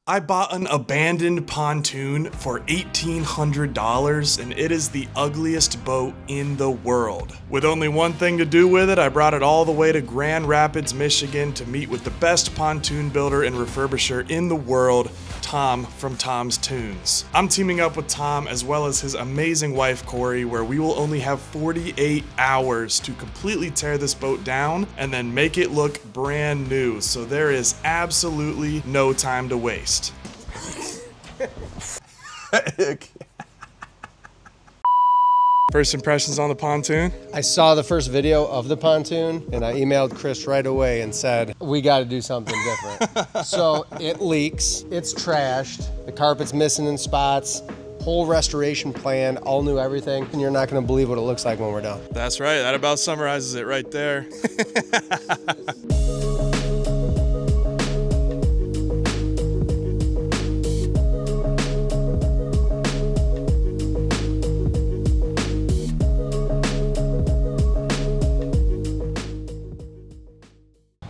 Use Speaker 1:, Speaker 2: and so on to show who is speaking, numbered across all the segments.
Speaker 1: I bought an abandoned pontoon for $1,800 and it is the ugliest boat in the world. With only one thing to do with it, I brought it all the way to Grand Rapids, Michigan to meet with the best pontoon builder and refurbisher in the world, Tom from Tom's Toons. I'm teaming up with Tom as well as his amazing wife Cori, where we will only have 48 hours to completely tear this boat down and then make it look brand new. So there is absolutely no time to waste. First impressions on the pontoon?
Speaker 2: I saw the first video of the pontoon and I emailed Chris right away and said, we got to do something different. So it leaks, it's trashed, the carpet's missing in spots, whole restoration plan, all new everything, and you're not going to believe what it looks like when we're done.
Speaker 1: That's right, that about summarizes it right there.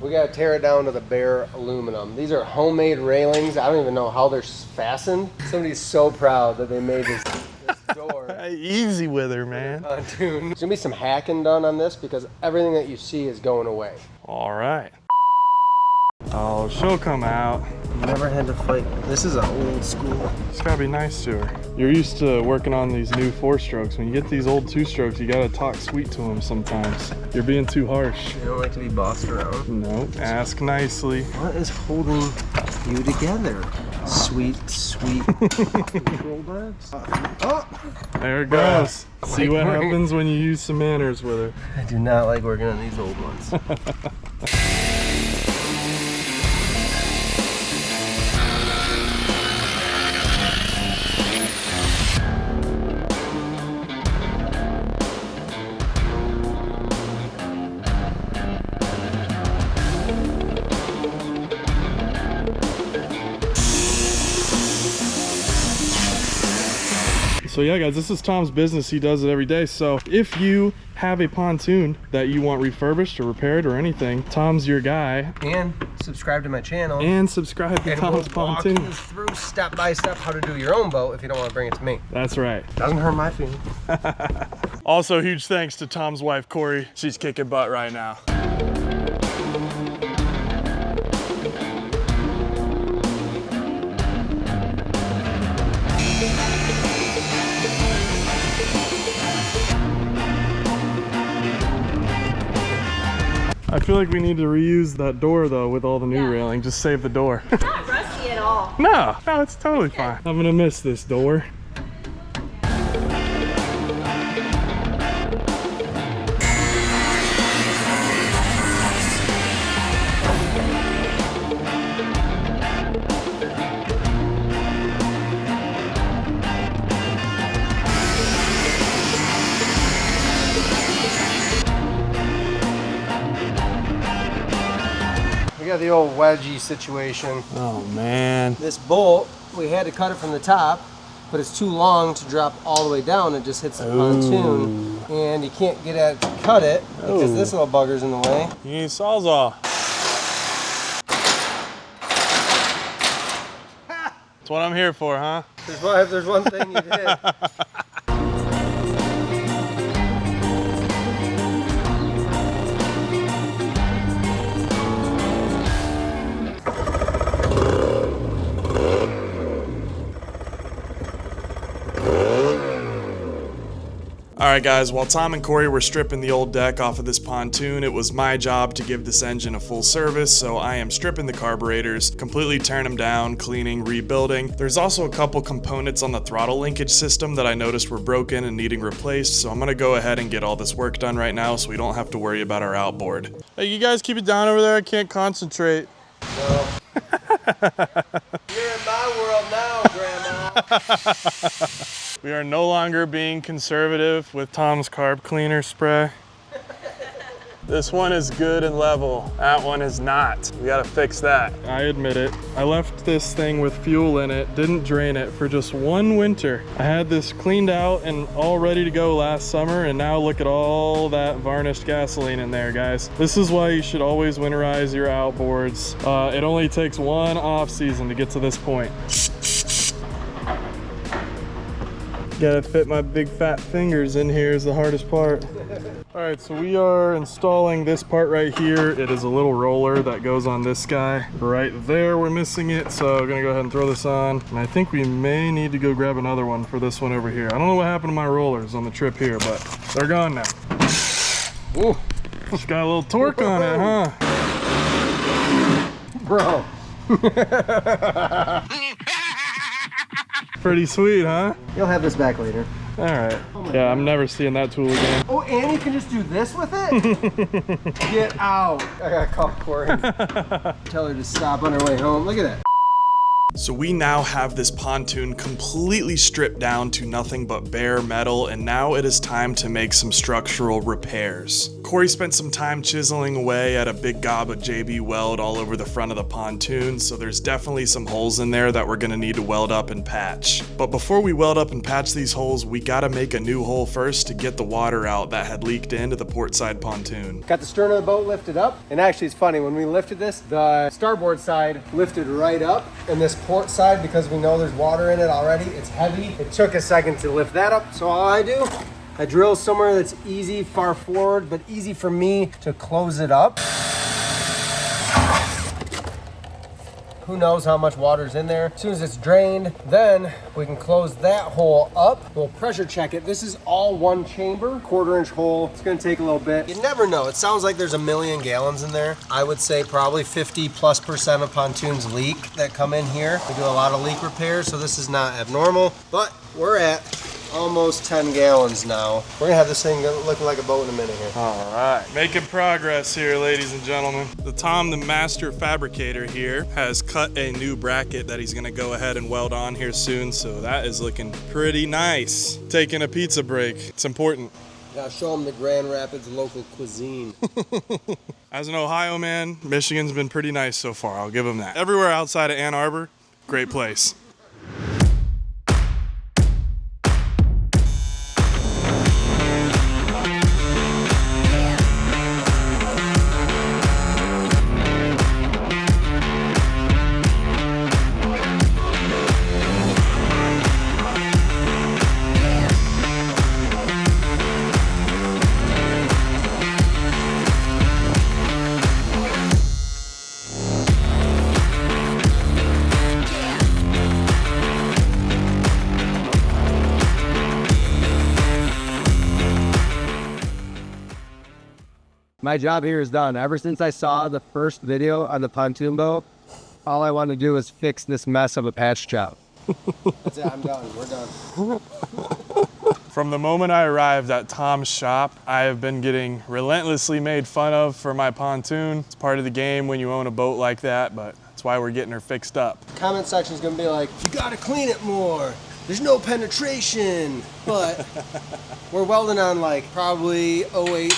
Speaker 2: We gotta tear it down to the bare aluminum. These are homemade railings. I don't even know how they're fastened. Somebody's so proud that they made this door.
Speaker 1: Easy with her, man.
Speaker 2: Pontoon. There's gonna be some hacking done on this because everything that you see is going away.
Speaker 1: All right. Oh, she'll come out.
Speaker 2: Never had to fight. This is an old school.
Speaker 1: It's gotta be nice to her. You're used to working on these new 4-strokes. When you get these old 2-strokes, you gotta talk sweet to them sometimes. You're being too harsh.
Speaker 2: You don't like to be bossed around?
Speaker 1: No, ask nicely.
Speaker 2: What is holding you together? Sweet, sweet control bags? Oh!
Speaker 1: There it goes. See what happens when you use some manners with her.
Speaker 2: I do not like working on these old ones.
Speaker 1: So yeah guys, this is Tom's business. He does it every day. So if you have a pontoon that you want refurbished or repaired or anything, Tom's your guy.
Speaker 2: And subscribe to my channel.
Speaker 1: And subscribe to Tom's Pontoon.
Speaker 2: Walk you through step by step how to do your own boat if you don't want to bring it to me.
Speaker 1: That's right.
Speaker 2: Doesn't hurt my feelings.
Speaker 1: Also, huge thanks to Tom's wife, Cori. She's kicking butt right now. I feel like we need to reuse that door though with all the new railing. Just save the door.
Speaker 3: It's not rusty at all.
Speaker 1: No, it's totally fine. I'm gonna miss this door.
Speaker 2: We got the old wedgie situation.
Speaker 1: Oh man.
Speaker 2: This bolt, we had to cut it from the top, but it's too long to drop all the way down. It just hits the pontoon, and you can't get at it to cut it because this little bugger's in the way.
Speaker 1: You need a sawzall. That's what I'm here for, huh?
Speaker 2: If there's one thing you did.
Speaker 1: Alright guys, while Tom and Cori were stripping the old deck off of this pontoon, it was my job to give this engine a full service, so I am stripping the carburetors, completely tearing them down, cleaning, rebuilding. There's also a couple components on the throttle linkage system that I noticed were broken and needing replaced, so I'm gonna go ahead and get all this work done right now so we don't have to worry about our outboard. Hey, you guys keep it down over there, I can't concentrate.
Speaker 2: No. You're in my world now, Grandma.
Speaker 1: We are no longer being conservative with Tom's carb cleaner spray. This one is good and level. That one is not. We gotta fix that. I admit it. I left this thing with fuel in it, didn't drain it for just one winter. I had this cleaned out and all ready to go last summer, and now look at all that varnished gasoline in there, guys. This is why you should always winterize your outboards. It only takes one off season to get to this point. Gotta fit my big fat fingers in here is the hardest part. All right, so we are installing this part right here. It is a little roller that goes on this guy. Right there, we're missing it, so I'm gonna go ahead and throw this on. And I think we may need to go grab another one for this one over here. I don't know what happened to my rollers on the trip here, but they're gone now. Ooh, just got a little torque on it, huh?
Speaker 2: Bro.
Speaker 1: Pretty sweet, huh?
Speaker 2: You'll have this back later.
Speaker 1: All right. Yeah, I'm never seeing that tool again.
Speaker 2: Oh, and you can just do this with it? Get out. I gotta call Corey. Tell her to stop on her way home. Look at that.
Speaker 1: So we now have this pontoon completely stripped down to nothing but bare metal, and now it is time to make some structural repairs. Corey spent some time chiseling away at a big gob of JB weld all over the front of the pontoon, so there's definitely some holes in there that we're gonna need to weld up and patch. But before we weld up and patch these holes, we gotta make a new hole first to get the water out that had leaked into the port side pontoon.
Speaker 2: Got the stern of the boat lifted up, and actually it's funny, when we lifted this, the starboard side lifted right up, and this port side, because we know there's water in it already, it's heavy. It took a second to lift that up, so all I do, I drill somewhere that's easy, far forward, but easy for me to close it up. Who knows how much water's in there. As soon as it's drained, then we can close that hole up. We'll pressure check it. This is all one chamber, 1/4 inch hole. It's gonna take a little bit. You never know. It sounds like there's 1,000,000 gallons in there. I would say probably 50+% of pontoons leak that come in here. We do a lot of leak repairs, so this is not abnormal, but we're at almost 10 gallons now. We're gonna have this thing looking like a boat in a minute here.
Speaker 1: All right, making progress here, ladies and gentlemen. The Tom, the master fabricator here, has cut a new bracket that he's gonna go ahead and weld on here soon, so that is looking pretty nice. Taking a pizza break, it's important.
Speaker 2: Gotta show them the Grand Rapids local cuisine.
Speaker 1: As an Ohio man, Michigan's been pretty nice so far, I'll give them that. Everywhere outside of Ann Arbor, great place.
Speaker 2: My job here is done. Ever since I saw the first video on the pontoon boat, all I want to do is fix this mess of a patch job. That's it, I'm done. We're done.
Speaker 1: From the moment I arrived at Tom's shop, I have been getting relentlessly made fun of for my pontoon. It's part of the game when you own a boat like that, but that's why we're getting her fixed up.
Speaker 2: Comment section is gonna be like, you gotta clean it more. There's no penetration, but we're welding on like probably 080,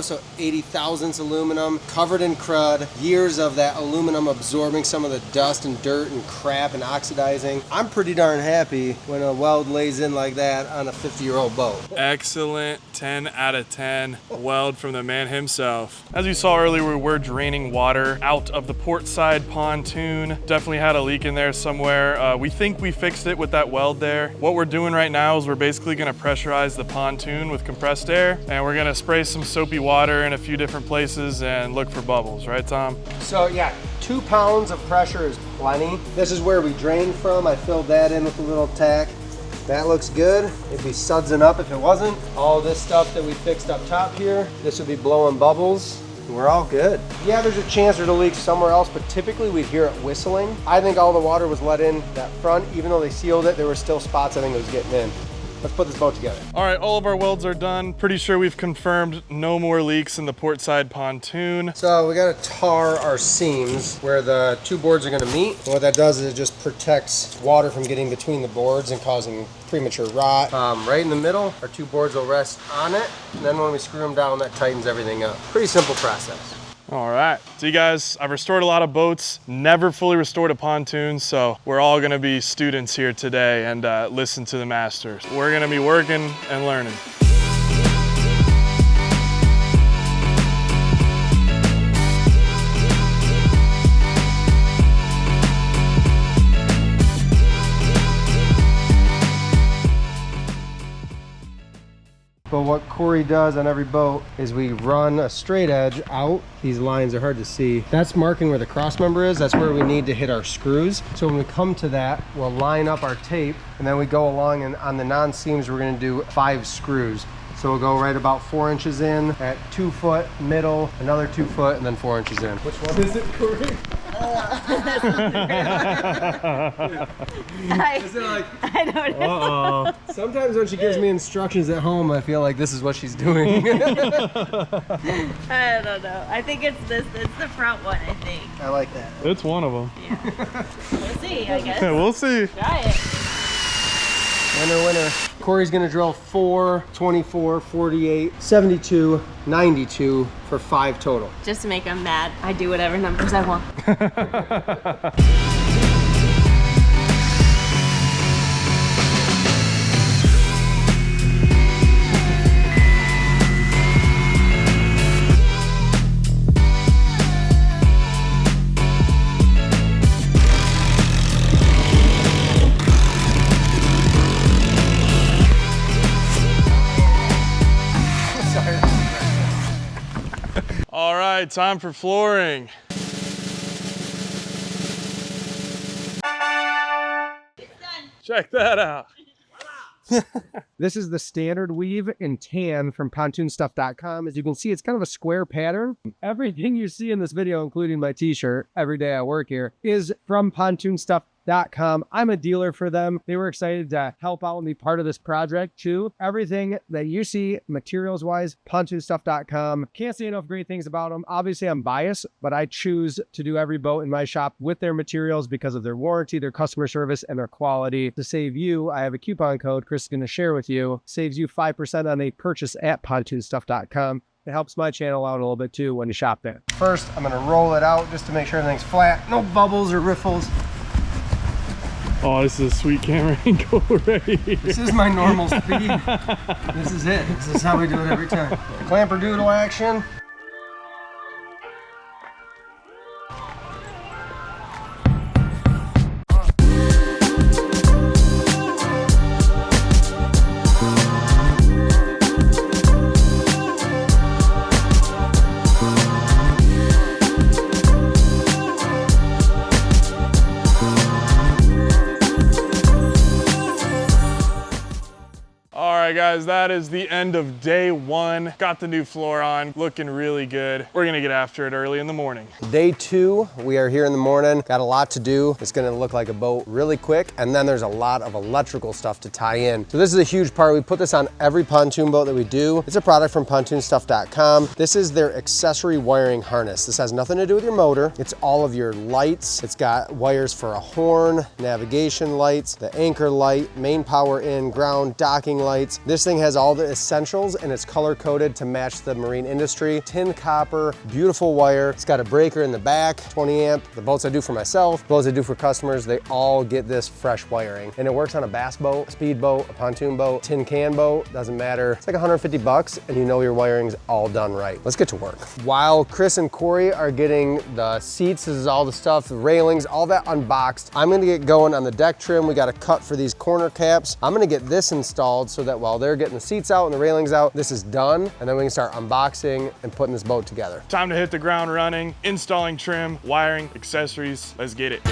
Speaker 2: so 80 thousandths aluminum, covered in crud, years of that aluminum absorbing some of the dust and dirt and crap and oxidizing. I'm pretty darn happy when a weld lays in like that on a 50-year-old boat.
Speaker 1: Excellent, 10 out of 10 weld from the man himself. As you saw earlier, we're draining water out of the port side pontoon. Definitely had a leak in there somewhere. We think we fixed it with that weld there. What we're doing right now is we're basically gonna pressurize the pontoon with compressed air, and we're gonna spray some soapy water in a few different places and look for bubbles, right, Tom?
Speaker 2: So yeah, 2 pounds of pressure is plenty. This is where we drained from. I filled that in with a little tack. That looks good. It'd be sudsing up if it wasn't. All this stuff that we fixed up top here, this would be blowing bubbles. We're all good. Yeah, there's a chance there's a leak somewhere else, but typically we'd hear it whistling. I think all the water was let in that front. Even though they sealed it, there were still spots I think it was getting in. let's put this boat together.
Speaker 1: All right, all of our welds are done. Pretty sure we've confirmed no more leaks in the port side pontoon.
Speaker 2: So we gotta tar our seams where the two boards are gonna meet. And what that does is it just protects water from getting between the boards and causing premature rot. Right in the middle, our two boards will rest on it. And then when we screw them down, that tightens everything up. Pretty simple process.
Speaker 1: All right, so you guys, I've restored a lot of boats, never fully restored a pontoon, so we're all gonna be students here today and listen to the masters. We're gonna be working and learning.
Speaker 2: But what Cori does on every boat is we run a straight edge out. These lines are hard to see. That's marking where the cross member is. That's where we need to hit our screws. So when we come to that, we'll line up our tape and then we go along, and on the non-seams, we're gonna do 5 screws. So we'll go right about 4 inches in at 2 foot, middle, another 2 foot, and then 4 inches in. Which one is it, Cori?
Speaker 3: I don't know.
Speaker 2: Sometimes when she gives me instructions at home, I feel like this is what she's doing.
Speaker 3: I don't know. I think it's this. It's the front one, I think.
Speaker 2: I like that.
Speaker 1: It's one of them.
Speaker 3: Yeah. We'll see, I guess.
Speaker 1: We'll see.
Speaker 3: Try it.
Speaker 2: Winner, winner. Cori's gonna drill 4, 24, 48, 72, 92 for 5 total.
Speaker 3: Just to make them mad, I do whatever numbers I want.
Speaker 1: All right, time for flooring.
Speaker 3: It's done.
Speaker 1: Check that out.
Speaker 2: This is the standard weave in tan from pontoonstuff.com. As you can see, it's kind of a square pattern. Everything you see in this video, including my t-shirt, every day I work here, is from pontoonstuff.com. I'm a dealer for them. They were excited to help out and be part of this project too. Everything that you see materials wise, pontoonstuff.com. Can't say enough great things about them. Obviously I'm biased, but I choose to do every boat in my shop with their materials because of their warranty, their customer service, and their quality. To save you, I have a coupon code Chris is going to share with you. Saves you 5% on a purchase at pontoonstuff.com. It helps my channel out a little bit too when you shop there. First, I'm going to roll it out just to make sure everything's flat. No bubbles or riffles.
Speaker 1: Oh, this is a sweet camera angle right here.
Speaker 2: This is my normal speed. This is it. This is how we do it every time. Clamper doodle action.
Speaker 1: All right, guys, that is the end of day 1. Got the new floor on, looking really good. We're gonna get after it early in the morning.
Speaker 2: Day 2, we are here in the morning. Got a lot to do. It's gonna look like a boat really quick, and then there's a lot of electrical stuff to tie in. So this is a huge part. We put this on every pontoon boat that we do. It's a product from pontoonstuff.com. This is their accessory wiring harness. This has nothing to do with your motor. It's all of your lights. It's got wires for a horn, navigation lights, the anchor light, main power in, ground, docking lights. This thing has all the essentials and it's color coded to match the marine industry. Tin copper, beautiful wire. It's got a breaker in the back, 20 amp. The boats I do for myself, boats I do for customers, they all get this fresh wiring. And it works on a bass boat, speed boat, a pontoon boat, tin can boat, doesn't matter. It's like 150 bucks and you know your wiring's all done right. Let's get to work. While Chris and Cori are getting the seats, this is all the stuff, the railings, all that unboxed, I'm gonna get going on the deck trim. We got a cut for these corner caps. I'm gonna get this installed so that while they're getting the seats out and the railings out, this is done, and then we can start unboxing and putting this boat together.
Speaker 1: Time to hit the ground running, installing trim, wiring, accessories. Let's get it.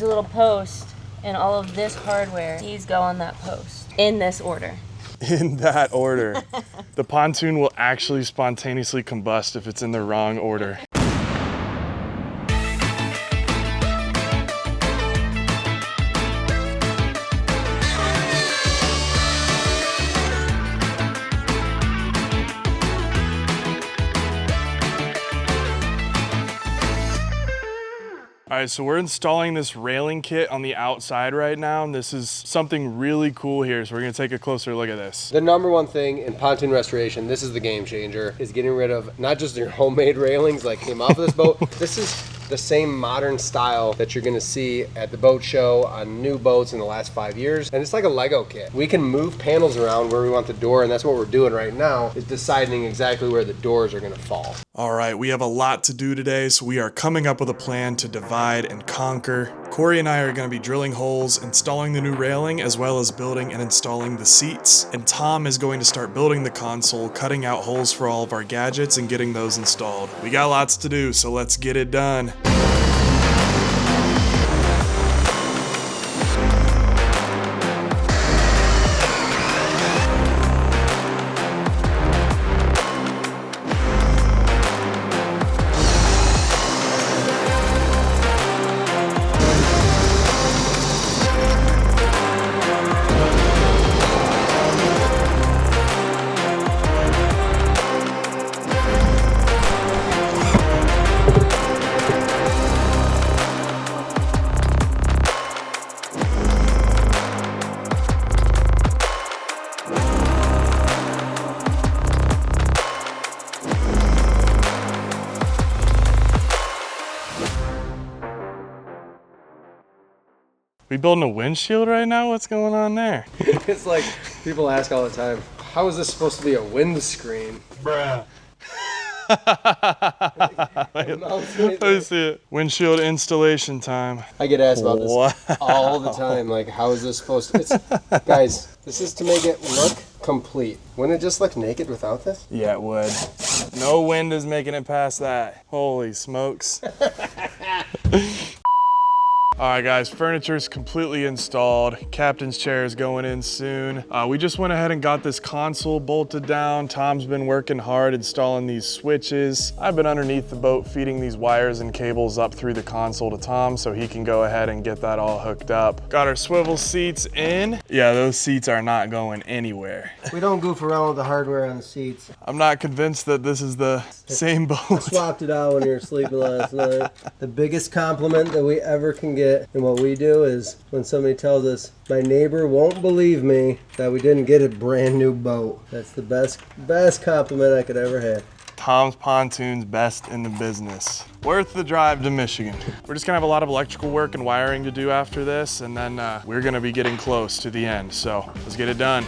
Speaker 3: there's a little post, and all of this hardware, these go on that post in this order.
Speaker 1: In that order. The pontoon will actually spontaneously combust if it's in the wrong order. All right, so we're installing this railing kit on the outside right now, and this is something really cool here, so we're gonna take a closer look at this.
Speaker 2: The number one thing in pontoon restoration, this is the game changer, is getting rid of not just your homemade railings like came off of this boat. This is the same modern style that you're gonna see at the boat show on new boats in the last 5 years. And it's like a Lego kit. We can move panels around where we want the door, and that's what we're doing right now, is deciding exactly where the doors are gonna fall.
Speaker 1: All right, we have a lot to do today, so we are coming up with a plan to divide and conquer. Cori and I are gonna be drilling holes, installing the new railing, as well as building and installing the seats. And Tom is going to start building the console, cutting out holes for all of our gadgets and getting those installed. We got lots to do, so let's get it done. We building a windshield right now? What's going on there?
Speaker 2: It's like, people ask all the time, how is this supposed to be a windscreen?
Speaker 1: Bruh. Let me see it. Windshield installation time.
Speaker 2: I get asked about
Speaker 1: Wow.
Speaker 2: this all the time. Like, how is this supposed to? It's, guys, this is to make it look complete. Wouldn't it just look naked without this?
Speaker 1: Yeah, it would. No wind is making it past that. Holy smokes. All right, guys, furniture is completely installed. Captain's chair is going in soon. We just went ahead and got this console bolted down. Tom's been working hard installing these switches. I've been underneath the boat feeding these wires and cables up through the console to Tom so he can go ahead and get that all hooked up. Got our swivel seats in. Yeah, those seats are not going anywhere.
Speaker 2: We don't goof around with the hardware on the seats.
Speaker 1: I'm not convinced that this is the same boat.
Speaker 2: Swapped it out when you were sleeping last night. The biggest compliment that we ever can get and what we do is when somebody tells us, my neighbor won't believe me that we didn't get a brand new boat. That's the best compliment I could ever have.
Speaker 1: Tom's Pontoon's best in the business. Worth the drive to Michigan. We're just gonna have a lot of electrical work and wiring to do after this, and then we're gonna be getting close to the end. So let's get it done.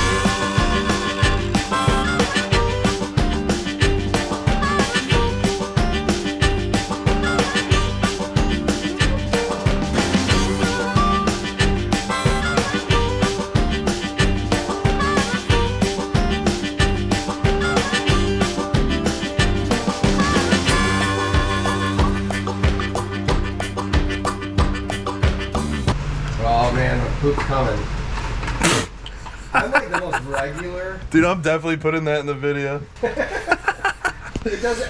Speaker 2: Oh man, the poop's coming. I'm like the most regular.
Speaker 1: Dude, I'm definitely putting that in the video.
Speaker 2: It doesn't.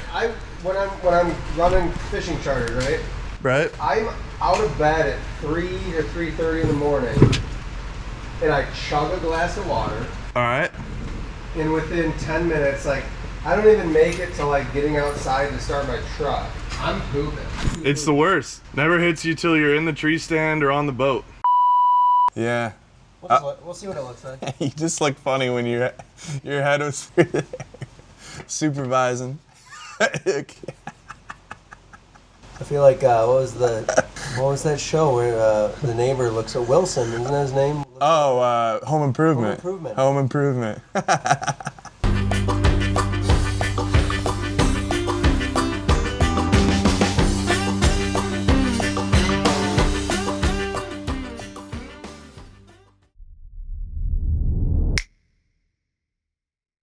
Speaker 2: When I'm running fishing charters, right?
Speaker 1: Right?
Speaker 2: I'm out of bed at 3 or 3:30 in the morning, and I chug a glass of water.
Speaker 1: All right.
Speaker 2: And within 10 minutes, like I don't even make it to like getting outside to start my truck. I'm pooping.
Speaker 1: It's the worst. Never hits you till you're in the tree stand or on the boat. Yeah.
Speaker 2: We'll see what it looks like.
Speaker 1: You just look funny when your head was through there supervising.
Speaker 2: I feel like what was that show where the neighbor looks at Wilson? Isn't that his name?
Speaker 1: Oh, Home Improvement.
Speaker 2: Home Improvement.
Speaker 1: Home Improvement.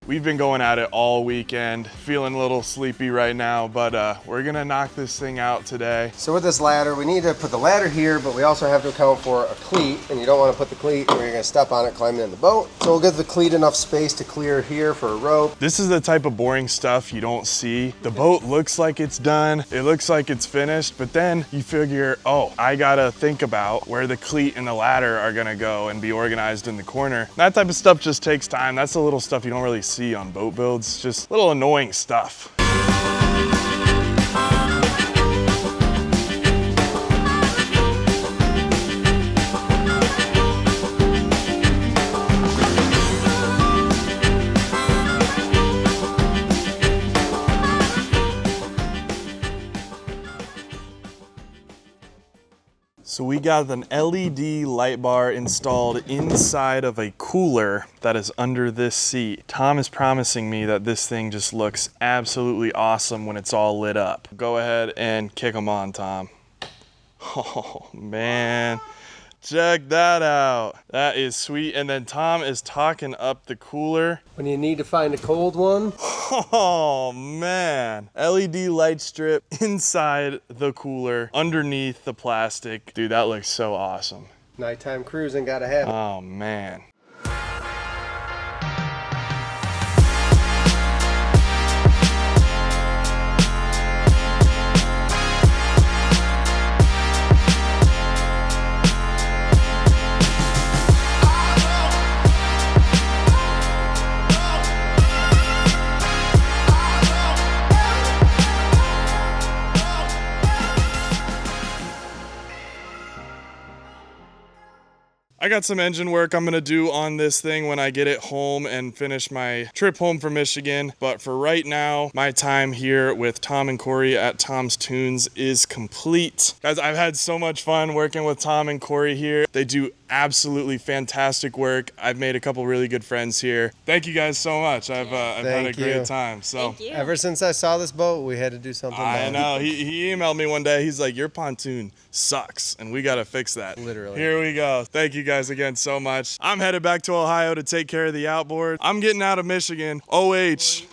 Speaker 1: We've been going at it all weekend, feeling a little sleepy right now, but we're gonna knock this thing out today.
Speaker 2: So with this ladder, we need to put the ladder here, but we also have to account for a cleat, and you don't want to put the cleat where you're gonna step on it climbing in the boat. So we'll give the cleat enough space to clear here for a rope.
Speaker 1: This is the type of boring stuff you don't see. The boat looks like it's done, it looks like it's finished, but then you figure, oh, I gotta think about where the cleat and the ladder are gonna go and be organized in the corner. That type of stuff just takes time. That's the little stuff you don't really see on boat builds, just little annoying stuff. So we got an LED light bar installed inside of a cooler that is under this seat. Tom is promising me that this thing just looks absolutely awesome when it's all lit up. Go ahead and kick them on, Tom. Oh man, check that out. That is sweet. And then Tom is talking up the cooler.
Speaker 2: When you need to find a cold one.
Speaker 1: Oh man, LED light strip inside the cooler, underneath the plastic. Dude, that looks so awesome.
Speaker 2: Nighttime cruising gotta happen.
Speaker 1: Oh man. I got some engine work I'm gonna do on this thing when I get it home and finish my trip home from Michigan. But for right now, my time here with Tom and Cori at Tom's Toons is complete. Guys, I've had so much fun working with Tom and Cori here. They do absolutely fantastic work. I've made a couple really good friends here. Thank you guys so much. I've had a great time. So
Speaker 3: Thank you.
Speaker 2: Ever since I saw this boat, we had to do something about
Speaker 1: I
Speaker 2: it.
Speaker 1: know. He emailed me one day. He's like, your pontoon sucks, and we got to fix that.
Speaker 2: Literally.
Speaker 1: Here we go. Thank you guys again so much. I'm headed back to Ohio to take care of the outboard. I'm getting out of Michigan. OH.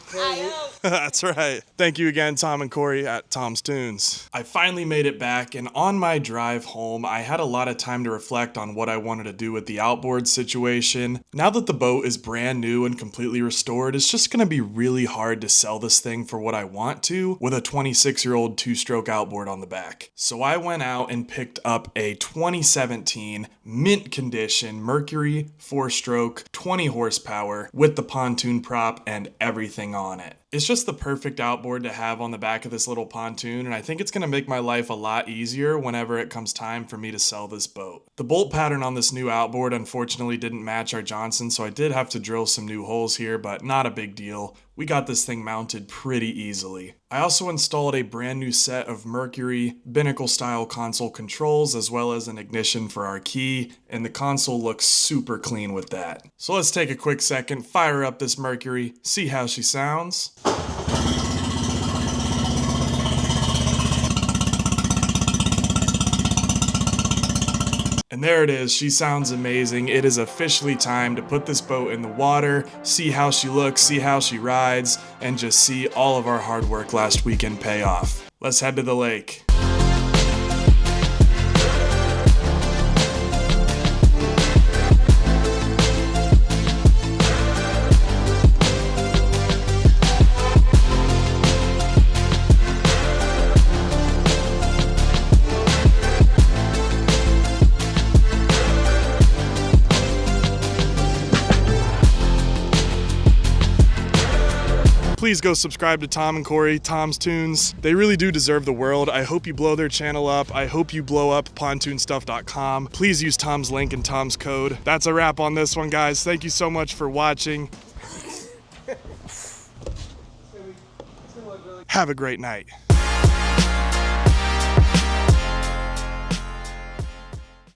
Speaker 1: That's right. Thank you again, Tom and Cori at Tom's Toons. I finally made it back, and on my drive home, I had a lot of time to reflect on what I wanted to do with the outboard situation. Now that the boat is brand new and completely restored, it's just gonna be really hard to sell this thing for what I want to with a 26-year-old two-stroke outboard on the back. So I went out and picked up a 2017 mint condition Mercury 4-stroke 20 horsepower with the pontoon prop and everything on it. It's just the perfect outboard to have on the back of this little pontoon, and I think it's going to make my life a lot easier whenever it comes time for me to sell this boat. The bolt pattern on this new outboard unfortunately didn't match our Johnson, so I did have to drill some new holes here, but not a big deal. We got this thing mounted pretty easily. I also installed a brand new set of Mercury binnacle style console controls as well as an ignition for our key, and the console looks super clean with that. So let's take a quick second, fire up this Mercury, see how she sounds. And there it is, she sounds amazing. It is officially time to put this boat in the water, see how she looks, see how she rides, and just see all of our hard work last weekend pay off. Let's head to the lake. Please go subscribe to Tom and Cori, Tom's Toons. They really do deserve the world. I hope you blow their channel up. I hope you blow up pontoonstuff.com. Please use Tom's link and Tom's code. That's a wrap on this one, guys. Thank you so much for watching. Have a great night.